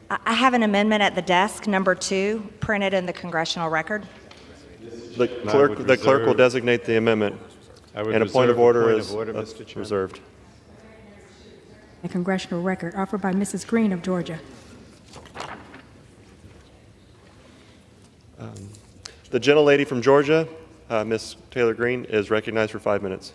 I have an amendment at the desk, number 2, printed in the congressional record. The clerk will designate the amendment. And a point of order is reserved. A congressional record offered by Mrs. Greene of Georgia. The gentlelady from Georgia, Ms. Taylor Greene, is recognized for 5 minutes.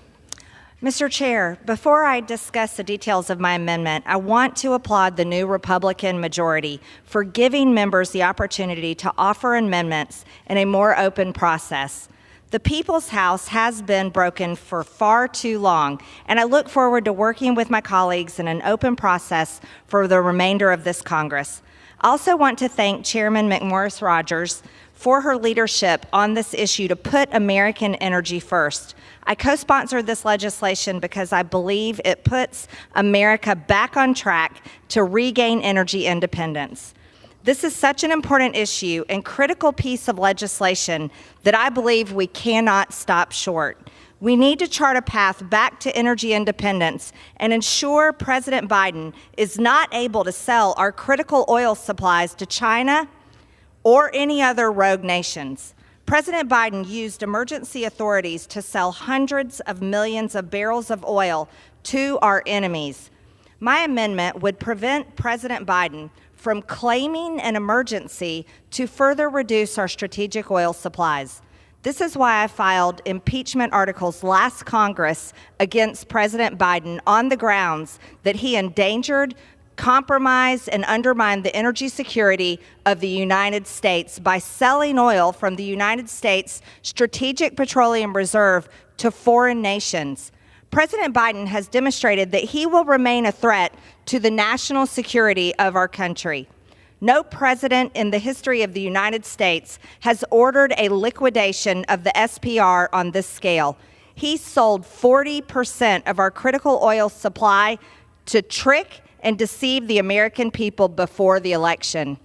Mr. Chair, before I discuss the details of my amendment, I want to applaud the new Republican majority for giving members the opportunity to offer amendments in a more open process. The People's House has been broken for far too long, and I look forward to working with my colleagues in an open process for the remainder of this Congress. I also want to thank Chairman McMorris Rodgers for her leadership on this issue to put American energy first. I co-sponsored this legislation because I believe it puts America back on track to regain energy independence. This is such an important issue and critical piece of legislation that I believe we cannot stop short. We need to chart a path back to energy independence and ensure President Biden is not able to sell our critical oil supplies to China or any other rogue nations. President Biden used emergency authorities to sell hundreds of millions of barrels of oil to our enemies. My amendment would prevent President Biden from claiming an emergency to further reduce our strategic oil supplies. This is why I filed impeachment articles last Congress against President Biden on the grounds that he endangered, compromised, and undermined the energy security of the United States by selling oil from the United States Strategic Petroleum Reserve to foreign nations. President Biden has demonstrated that he will remain a threat to the national security of our country. No president in the history of the United States has ordered a liquidation of the SPR on this scale. He sold 40% of our critical oil supply to trick and deceive the American people before the election.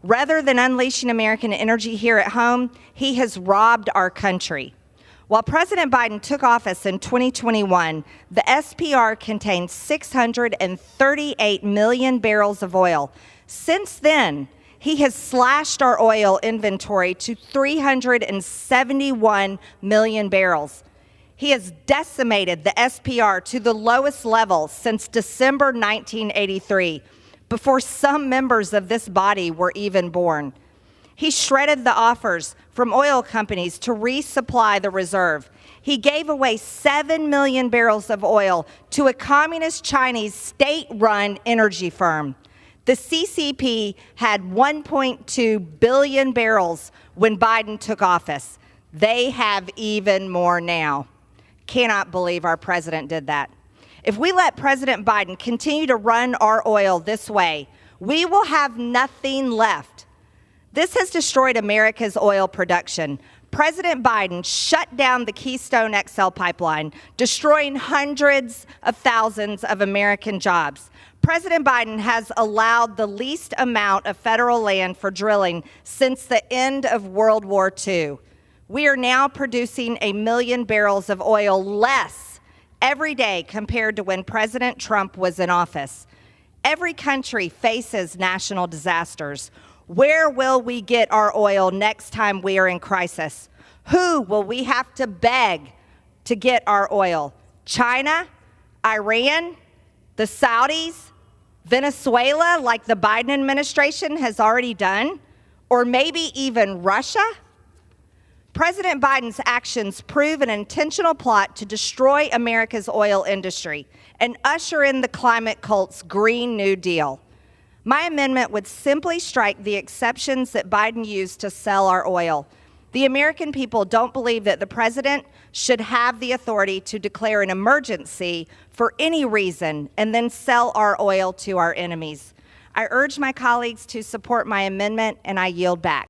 Rather than unleashing American energy here at home, he has robbed our country. While President Biden took office in 2021, the SPR contained 638 million barrels of oil. Since then, he has slashed our oil inventory to 371 million barrels. He has decimated the SPR to the lowest level since December 1983, before some members of this body were even born. He shredded the offers from oil companies to resupply the reserve. He gave away 7 million barrels of oil to a communist Chinese state-run energy firm. The CCP had 1.2 billion barrels when Biden took office. They have even more now. Cannot believe our president did that. If we let President Biden continue to run our oil this way, we will have nothing left. This has destroyed America's oil production. President Biden shut down the Keystone XL pipeline, destroying hundreds of thousands of American jobs. President Biden has allowed the least amount of federal land for drilling since the end of World War II. We are now producing 1 million barrels of oil less every day compared to when President Trump was in office. Every country faces national disasters. Where will we get our oil next time we are in crisis? Who will we have to beg to get our oil? China? Iran? The Saudis? Venezuela, like the Biden administration has already done? Or maybe even Russia? President Biden's actions prove an intentional plot to destroy America's oil industry and usher in the climate cult's Green New Deal. My amendment would simply strike the exceptions that Biden used to sell our oil. The American people don't believe that the president should have the authority to declare an emergency for any reason and then sell our oil to our enemies. I urge my colleagues to support my amendment, and I yield back.